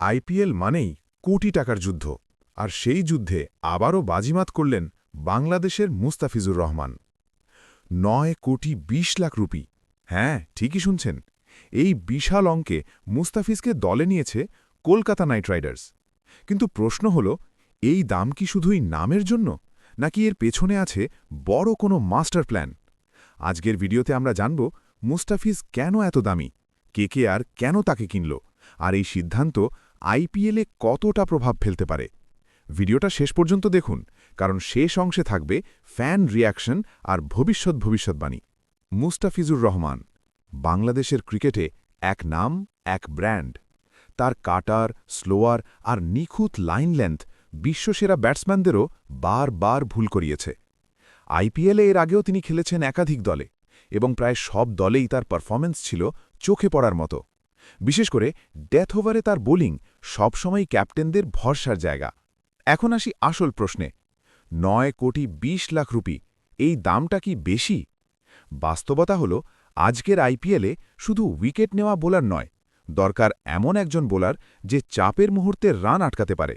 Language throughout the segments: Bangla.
আইপিএল মানেই কোটি টাকার যুদ্ধ, আর সেই যুদ্ধে আবারও বাজিমাত করলেন বাংলাদেশের মুস্তাফিজুর রহমান। ৯,২০,০০,০০০ রুপি। হ্যাঁ, ঠিকই শুনছেন, এই বিশাল অঙ্কে মুস্তাফিজকে দলে নিয়েছে কলকাতা নাইট রাইডার্স। কিন্তু প্রশ্ন হল, এই দাম কি শুধুই নামের জন্য, নাকি এর পেছনে আছে বড় কোনো মাস্টার প্ল্যান? আজকের ভিডিওতে আমরা জানব মুস্তাফিজ কেন এত দামি, কেকেআর কেন তাকে কিনল, আর এই সিদ্ধান্ত আইপিএলে কতটা প্রভাব ফেলতে পারে। ভিডিওটা শেষ পর্যন্ত দেখুন, কারণ শেষ অংশে থাকবে ফ্যান রিয়াকশন আর ভবিষ্যৎবাণী। মুস্তাফিজুর রহমান বাংলাদেশের ক্রিকেটে এক নাম, এক ব্র্যান্ড। তার কাটার, স্লোয়ার আর নিখুঁত লাইন লেন্থ বিশ্বসেরা ব্যাটসম্যানদেরও বারবার ভুল করিয়েছে। আইপিএলে এর আগেও তিনি খেলেছেন একাধিক দলে, এবং প্রায় সব দলেই তার পারফরম্যান্স ছিল চোখে পড়ার মতো। বিশেষ করে ডেথ ওভারে তার বোলিং সবসময় ক্যাপ্টেনদের ভরসার জায়গা। এখন আসি আসল প্রশ্নে, ৯,২০,০০,০০০ রুপি, এই দামটা কি বেশি? বাস্তবতা হল, আজকের আইপিএলে শুধু উইকেট নেওয়া বোলার নয়, দরকার এমন একজন বোলার যে চাপের মুহূর্তে রান আটকাতে পারে।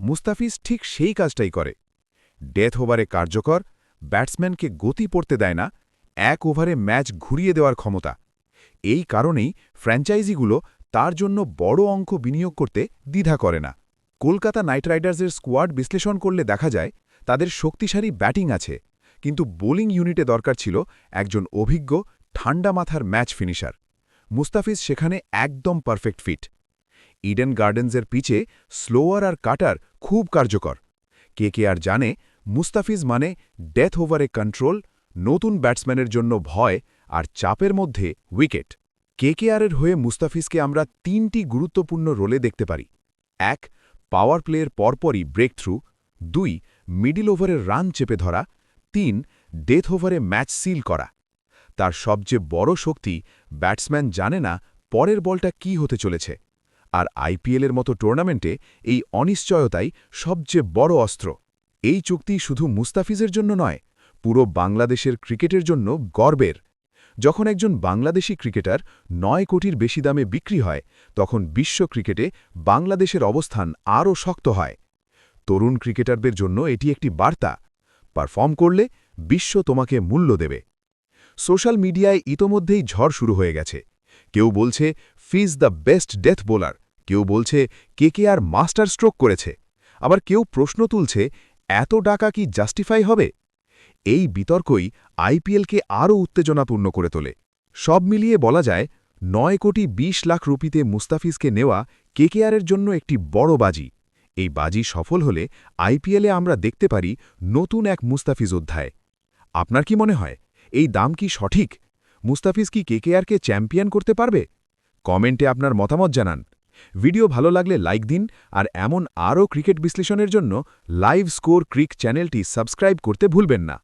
মুস্তাফিজ ঠিক সেই কাজটাই করে। ডেথ ওভারে কার্যকর, ব্যাটসম্যানকে গতি পড়তে দেয় না, এক ওভারে ম্যাচ ঘুরিয়ে দেওয়ার ক্ষমতা। এই কারণেই ফ্র্যাঞ্চাইজিগুলো তার জন্য বড় অঙ্ক বিনিয়োগ করতে দ্বিধা করে না। কলকাতা নাইট রাইডার্সের স্কোয়াড বিশ্লেষণ করলে দেখা যায়, তাদের শক্তিশালী ব্যাটিং আছে, কিন্তু বোলিং ইউনিটে দরকার ছিল একজন অভিজ্ঞ, ঠান্ডা মাথার ম্যাচ ফিনিশার। মুস্তাফিজ সেখানে একদম পারফেক্ট ফিট। ইডেন গার্ডেন্সের পিচে স্লোয়ার আর কাটার খুব কার্যকর। কেকেআর জানে মুস্তাফিজ মানে ডেথ ওভারে কন্ট্রোল, নতুন ব্যাটসম্যানের জন্য ভয়, আর চাপের মধ্যে উইকেট। কেকেআরের হয়ে মুস্তাফিজকে আমরা তিনটি গুরুত্বপূর্ণ রোলে দেখতে পারি। ১. পাওয়ার প্লেয়ের পরপরই ব্রেক থ্রু। ২. মিডল ওভারের রান চেপে ধরা। ৩. ডেথ ওভারে ম্যাচ সিল করা। তার সবচেয়ে বড় শক্তি, ব্যাটসম্যান জানে না পরের বলটা কি হতে চলেছে, আর আইপিএলের মতো টুর্নামেন্টে এই অনিশ্চয়তাই সবচেয়ে বড় অস্ত্র। এই চুক্তি শুধু মুস্তাফিজের জন্য নয়, পুরো বাংলাদেশের ক্রিকেটের জন্য গর্বের। যখন একজন বাংলাদেশি ক্রিকেটার ৯ কোটির বেশি দামে বিক্রি হয়, তখন বিশ্ব ক্রিকেটে বাংলাদেশের অবস্থান আরও শক্ত হয়। তরুণ ক্রিকেটারদের জন্য এটি একটি বার্তা, পারফর্ম করলে বিশ্ব তোমাকে মূল্য দেবে। সোশ্যাল মিডিয়ায় ইতোমধ্যেই ঝড় শুরু হয়ে গেছে। কেউ বলছে ফিজ দ্য বেস্ট ডেথ বোলার, কেউ বলছে কেকেআর মাস্টার স্ট্রোক করেছে, আবার কেউ প্রশ্ন তুলছে এত টাকা কি জাস্টিফাই হবে। এই বিতর্কই আইপিএলকে আরও উত্তেজনাপূর্ণ করে তোলে। সব মিলিয়ে বলা যায়, ৯,২০,০০,০০০ রুপিতে মুস্তাফিজকে নেওয়া কেকেআরের জন্য একটি বড় বাজি। এই বাজি সফল হলে আইপিএলে আমরা দেখতে পারি নতুন এক মুস্তাফিজ অধ্যায়। আপনার কি মনে হয়, এই দাম কি সঠিক? মুস্তাফিজ কি কেকেআরকে চ্যাম্পিয়ন করতে পারবে? কমেন্টে আপনার মতামত জানান। ভিডিও ভালো লাগলে লাইক দিন, আর এমন আরও ক্রিকেট বিশ্লেষণের জন্য লাইভ স্কোর ক্রিক চ্যানেলটি সাবস্ক্রাইব করতে ভুলবেন না।